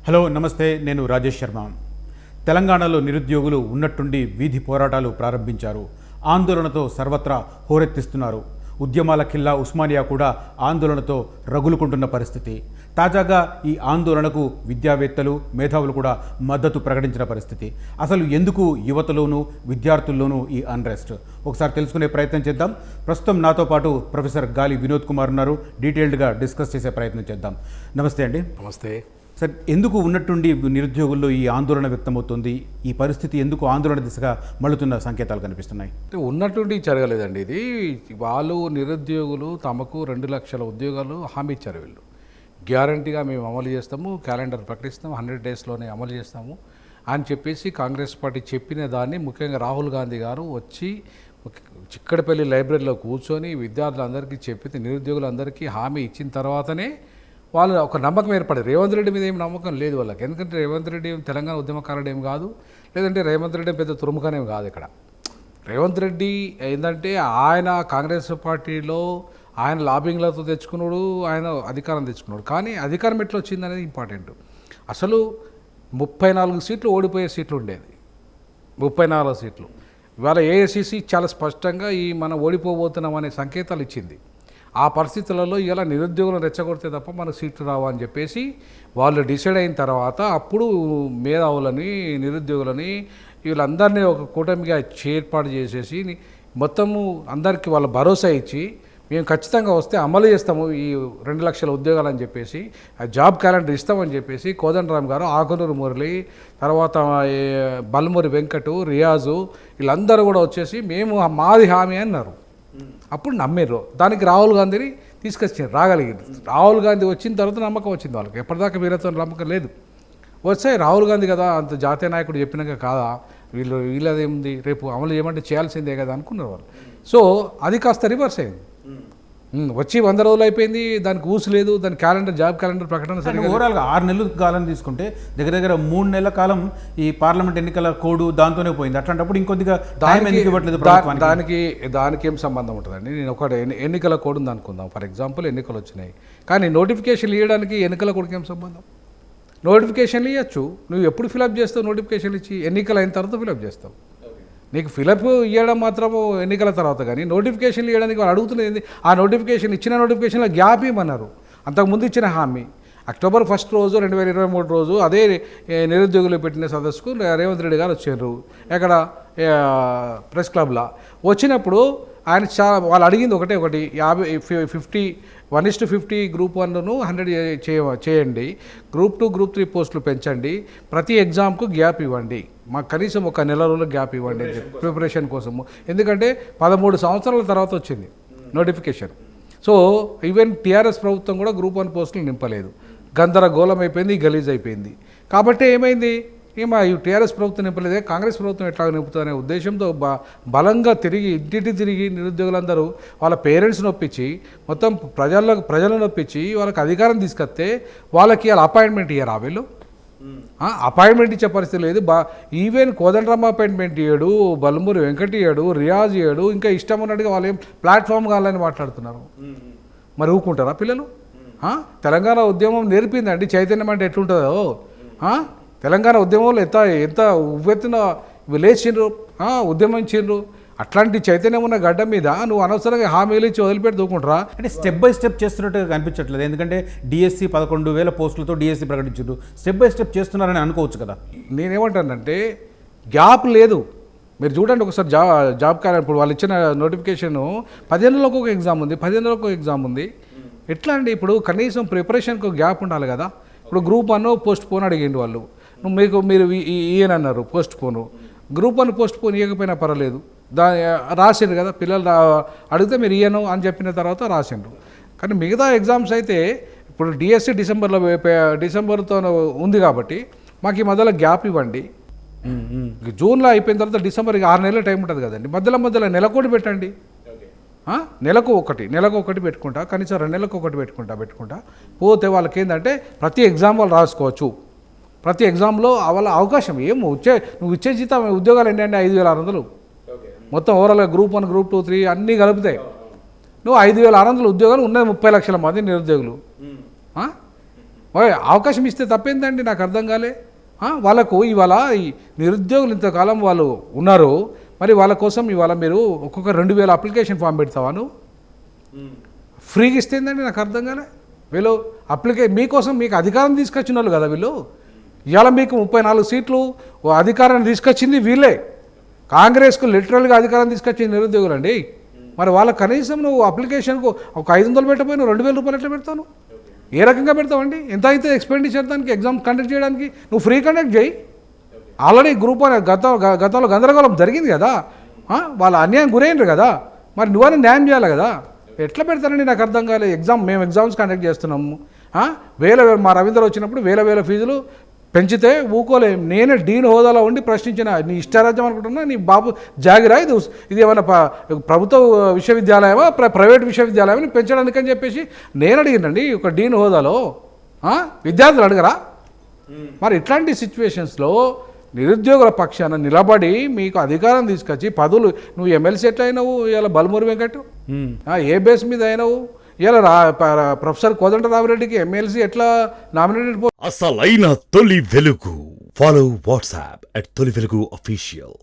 Hello నమస్తే, నేను రాజేష్ శర్మ. తెలంగాణలో నిరుద్యోగులు ఉన్నట్టుండి వీధి పోరాటాలు ప్రారంభించారు. ఆందోళనతో సర్వత్రా హోరెత్తిస్తున్నారు. ఉద్యమాల కిల్లా ఉస్మానియా కూడా ఆందోళనతో రగులుకుంటున్న పరిస్థితి. తాజాగా ఈ ఆందోళనకు విద్యావేత్తలు, మేధావులు కూడా మద్దతు ప్రకటించిన పరిస్థితి. అసలు ఎందుకు యువతలోనూ విద్యార్థుల్లోనూ ఈ అన్రెస్ట్? ఒకసారి తెలుసుకునే ప్రయత్నం చేద్దాం. ప్రస్తుతం నాతో పాటు ప్రొఫెసర్ గాలి వినోద్ కుమార్ ఉన్నారు. డీటెయిల్డ్గా డిస్కస్ చేసే ప్రయత్నం చేద్దాం. నమస్తే అండి. నమస్తే సార్, ఎందుకు ఉన్నట్టుండి నిరుద్యోగుల్లో ఈ ఆందోళన వ్యక్తమవుతుంది? ఈ పరిస్థితి ఎందుకు ఆందోళన దిశగా మళ్ళుతున్న సంకేతాలు కనిపిస్తున్నాయి? అంటే ఉన్నట్టుండి జరగలేదండి. ఇది వాళ్ళు నిరుద్యోగులు తమకు 2 లక్షల ఉద్యోగాలు హామీ ఇచ్చారు. వీళ్ళు గ్యారంటీగా మేము అమలు చేస్తాము, క్యాలెండర్ ప్రకటిస్తాము, 100 డేస్లోనే అమలు చేస్తాము అని చెప్పేసి కాంగ్రెస్ పార్టీ చెప్పిన దాన్ని ముఖ్యంగా రాహుల్ గాంధీ గారు వచ్చి చిక్కడపల్లి లైబ్రరీలో కూర్చొని విద్యార్థులందరికీ చెప్పితే నిరుద్యోగులందరికీ హామీ ఇచ్చిన తర్వాతనే వాళ్ళు ఒక నమ్మకం ఏర్పడింది. రేవంత్ రెడ్డి మీద ఏం నమ్మకం లేదు వాళ్ళకి. ఎందుకంటే రేవంత్ రెడ్డి తెలంగాణ ఉద్యమకారుడు ఏం కాదు, లేదంటే రేవంత్ రెడ్డి పెద్ద తురుముఖనేం కాదు. ఇక్కడ రేవంత్ రెడ్డి ఏంటంటే ఆయన కాంగ్రెస్ పార్టీలో ఆయన లాబింగ్లతో తెచ్చుకున్నాడు, ఆయన అధికారం తెచ్చుకున్నాడు. కానీ అధికారం ఎట్లా వచ్చింది అనేది ఇంపార్టెంట్. అసలు 34 సీట్లు ఓడిపోయే సీట్లు ఉండేది, 34 సీట్లు. ఇవాళ ఏఐసిసి చాలా స్పష్టంగా మనం ఓడిపోబోతున్నాం అనే సంకేతాలు ఇచ్చింది. ఆ పరిస్థితులలో ఇలా నిరుద్యోగులను రెచ్చగొడితే తప్ప మనకు సీట్లు రావు అని చెప్పేసి వాళ్ళు డిసైడ్ అయిన తర్వాత అప్పుడు మేధావులని, నిరుద్యోగులని వీళ్ళందరినీ ఒక కూటమిగా ఏర్పాటు చేసేసి మొత్తము అందరికీ వాళ్ళ భరోసా ఇచ్చి మేము ఖచ్చితంగా వస్తే అమలు చేస్తాము ఈ 2 లక్షల ఉద్యోగాలు అని చెప్పేసి, ఆ జాబ్ క్యాలెండర్ ఇస్తామని చెప్పేసి కోదండరామ్ గారు, ఆకునూరు మురళి, తర్వాత బల్మూరి వెంకటు, రియాజు వీళ్ళందరూ కూడా వచ్చేసి మేము మాది హామీ అన్నారు. అప్పుడు నమ్మిర్రు. దానికి రాహుల్ గాంధీని తీసుకొచ్చారు, రాగలిగారు. రాహుల్ గాంధీ వచ్చిన తర్వాత నమ్మకం వచ్చింది వాళ్ళకి. ఎప్పటిదాకా వీళ్ళతో నమ్మకం లేదు. వచ్చాయి రాహుల్ గాంధీ కదా, అంత జాతీయ నాయకుడు చెప్పినాక కాదా, వీళ్ళదేముంది, రేపు అమలు చేయమంటే చేయాల్సిందే కదా అనుకున్నారు వాళ్ళు. సో అది కాస్త రివర్స్ అయింది. వచ్చి 100 రోజులు అయిపోయింది, దానికి ఊసు లేదు, దాని క్యాలెండర్, జాబ్ క్యాలెండర్ ప్రకటన సరిగ్గా. ఓవరాల్గా 6 నెలల కాలం తీసుకుంటే దగ్గర 3 నెలల కాలం ఈ పార్లమెంట్ ఎన్నికల కోడ్ దాంతోనే పోయింది. అట్లాంటప్పుడు ఇంకొద్దిగా దానికి ఏం సంబంధం ఉంటుందండి? నేను ఒకటి ఎన్నికల కోడ్ ఉంది అనుకుందాం. ఫర్ ఎగ్జాంపుల్ ఎన్నికలు వచ్చినాయి, కానీ నోటిఫికేషన్లు ఇవ్వడానికి ఎన్నికల కోడ్కి ఏం సంబంధం? నోటిఫికేషన్లు ఇవ్వచ్చు, నువ్వు ఎప్పుడు ఫిలప్ చేస్తావు? నోటిఫికేషన్లు ఇచ్చి ఎన్నికలు అయిన తర్వాత ఫిలప్ చేస్తావు. నీకు ఫిలప్ ఇవ్వడం మాత్రము ఎన్నికల తర్వాత, కానీ నోటిఫికేషన్లు ఇవ్వడానికి వాళ్ళు అడుగుతున్నది. ఆ నోటిఫికేషన్ ఇచ్చిన నోటిఫికేషన్లో గ్యాప్ ఇవ్వమన్నారు. అంతకుముందు ఇచ్చిన హామీ అక్టోబర్ 1 రోజు 2023 రోజు అదే నిరుద్యోగులు పెట్టిన సదస్సుకు రేవంత్ రెడ్డి గారు వచ్చారు. ఎక్కడ ప్రెస్ క్లబ్లో వచ్చినప్పుడు ఆయన వాళ్ళు అడిగింది ఒకటి 1:50 గ్రూప్ 1ను 100 చేయండి, గ్రూప్ 2, గ్రూప్ 3 పోస్టులు పెంచండి, ప్రతి ఎగ్జామ్కు గ్యాప్ ఇవ్వండి, మాకు కనీసం 1 నెల రోజులు గ్యాప్ ఇవ్వండి అని చెప్పి ప్రిపరేషన్ కోసము. ఎందుకంటే 13 సంవత్సరాల తర్వాత వచ్చింది నోటిఫికేషన్. సో ఈవెన్ టీఆర్ఎస్ ప్రభుత్వం కూడా గ్రూప్ 1 పోస్టులు నింపలేదు. గందరగోళం అయిపోయింది, గలీజ్ అయిపోయింది. కాబట్టి ఏమైంది, ఈ టీఆర్ఎస్ ప్రభుత్వం నింపలేదే, కాంగ్రెస్ ప్రభుత్వం ఎట్లా నింపుతుందనే ఉద్దేశంతో బలంగా ఇంటింటి తిరిగి నిరుద్యోగులందరూ వాళ్ళ పేరెంట్స్ని ఒప్పించి, మొత్తం ప్రజలను ఒప్పించి వాళ్ళకి అధికారం తీసుకొస్తే వాళ్ళకి వాళ్ళ అపాయింట్మెంట్ ఇయ్యరా? వీళ్ళు అపాయింట్మెంట్ ఇచ్చే పరిస్థితి లేదు. ఈవెన్ కోదండరామ్ అపాయింట్మెంట్ ఇయ్యాడు, బల్మూరి వెంకట్ ఇయ్యాడు, రియాజ్ ఇయ్యాడు, ఇంకా ఇష్టం ఉన్నట్టుగా వాళ్ళు ఏం ప్లాట్ఫామ్ కావాలని మాట్లాడుతున్నారు. మరి ఊరుకుంటారా పిల్లలు? తెలంగాణ ఉద్యమం నేర్పిందండి చైతన్యం అంటే ఎట్లుంటుందో. తెలంగాణ ఉద్యమంలో ఎంత ఉవ్వెత్తున లేచిండ్రు, ఉద్యమించిండ్రు. అట్లాంటి చైతన్యం ఉన్న గడ్డ మీద నువ్వు అనవసరంగా హామీలు ఇచ్చి వదిలిపెట్టి దూకుంటారా? అంటే స్టెప్ బై స్టెప్ చేస్తున్నట్టుగా కనిపించట్లేదు. ఎందుకంటే డిఎస్సి 11,000 పోస్టులతో డిఎస్సి ప్రకటించారు. స్టెప్ బై స్టెప్ చేస్తున్నారని అనుకోవచ్చు కదా. నేనేమంటానంటే గ్యాప్ లేదు. మీరు చూడండి ఒకసారి జాబ్ క్యాలెండర్. ఇప్పుడు వాళ్ళు ఇచ్చిన నోటిఫికేషన్ 15 నెలలకు ఒక ఎగ్జామ్ ఉంది, 15 నెలలకు ఒక ఎగ్జామ్ ఉంది. ఎట్లా అండి? ఇప్పుడు కనీసం ప్రిపరేషన్కి గ్యాప్ ఉండాలి కదా. ఇప్పుడు గ్రూప్ 1 పోస్ట్ పోన్ అడిగిండు వాళ్ళు, మీరు ఈయనన్నారు పోస్ట్ పోను. గ్రూప్ 1 పోస్ట్ పోన్ ఇవ్వకపోయినా పర్వాలేదు, రాసిండ్రు కదా పిల్లలు. అడిగితే మీరు ఇయ్యను అని చెప్పిన తర్వాత రాసిండ్రు. కానీ మిగతా ఎగ్జామ్స్ అయితే ఇప్పుడు డిఎస్సి డిసెంబర్తో ఉంది కాబట్టి మాకు ఈ మధ్యలో గ్యాప్ ఇవ్వండి. జూన్లో అయిపోయిన తర్వాత డిసెంబర్ 6 నెలల టైం ఉంటుంది కదండి. మధ్యలో నెలకోటి పెట్టండి. నెలకు ఒకటి పెట్టుకుంటా, కనీసం 2 నెలలకు ఒకటి పెట్టుకుంటా పోతే వాళ్ళకి ఏంటంటే ప్రతి ఎగ్జామ్ వాళ్ళు రాసుకోవచ్చు. ప్రతి ఎగ్జామ్లో వాళ్ళ అవకాశం నువ్వు ఇచ్చే జీతం ఉద్యోగాలు ఏంటంటే 5,600 మొత్తం ఓవరాల్గా గ్రూప్ 1, గ్రూప్ 2, 3 అన్నీ కలుపుతాయి. నువ్వు 5,600 ఉద్యోగాలు ఉన్నది 30 లక్షల మంది నిరుద్యోగులు. ఓయ్ అవకాశం ఇస్తే తప్పేందండి, నాకు అర్థం కాలే. వాళ్ళకు ఇవాళ ఈ నిరుద్యోగులు ఇంతకాలం వాళ్ళు ఉన్నారు, మరి వాళ్ళ కోసం ఇవాళ మీరు ఒక్కొక్క 2000 అప్లికేషన్ ఫామ్ పెడతావా నువ్వు? ఫ్రీగా ఇస్తేందండి, నాకు అర్థం కాలే. వీళ్ళు మీకోసం మీకు అధికారం తీసుకొచ్చిన వాళ్ళు కదా వీళ్ళు. ఇవాళ మీకు 34 సీట్లు అధికారాన్ని తీసుకొచ్చింది వీళ్ళే. కాంగ్రెస్కు లిటరల్గా అధికారం తీసుకొచ్చింది నిరుద్యోగులు అండి. మరి వాళ్ళ కనీసం నువ్వు అప్లికేషన్కు ఒక 500 పెట్టపోయి నువ్వు 2000 రూపాయలు ఎట్లా పెడతావు? ఏ రకంగా పెడతావండి? ఎంత అయితే ఎక్స్పెండిచర్ దానికి ఎగ్జామ్ కండక్ట్ చేయడానికి? నువ్వు ఫ్రీ కండక్ట్ చేయి. ఆల్రెడీ గ్రూప్ అనే గతంలో గందరగోళం జరిగింది కదా, వాళ్ళు అన్యాయం గురైనరు కదా, మరి నువ్వని న్యాయం చేయాలి కదా. ఎట్లా పెడతారండి, నాకు అర్థం కాలేదు. మేము ఎగ్జామ్స్ కండక్ట్ చేస్తున్నాము, మా రవీంద్ర వచ్చినప్పుడు వేల ఫీజులు పెంచితే ఊకోలేం. నేనే డీన్ హోదాలో ఉండి ప్రశ్నించిన, నీ ఇష్టారాజ్యం అనుకుంటున్నా, నీ బాబు జాగిరా, ఇది ఏమైనా ప్రభుత్వ విశ్వవిద్యాలయమా ప్రైవేట్ విశ్వవిద్యాలయం పెంచడానికి అని చెప్పేసి నేను అడిగినండి ఒక డీన్ హోదాలో. విద్యార్థులు అడగరా? మరి ఇట్లాంటి సిచ్యువేషన్స్లో నిరుద్యోగుల పక్షాన నిలబడి మీకు అధికారం తీసుకొచ్చి పదులు, నువ్వు ఎమ్మెల్సీ ఎట్లా అయినావు ఇలా బలమూరి వెంకట్, ఏ బేస్ మీద అయినావు? ఇలా ప్రొఫెసర్ కోదండరామిరెడ్డికి ఎమ్మెల్సీ ఎట్లా నామినేటెడ్? అసలైన తొలి వెలుగు. ఫాలో వాట్సాప్ @తొలి వెలుగు official.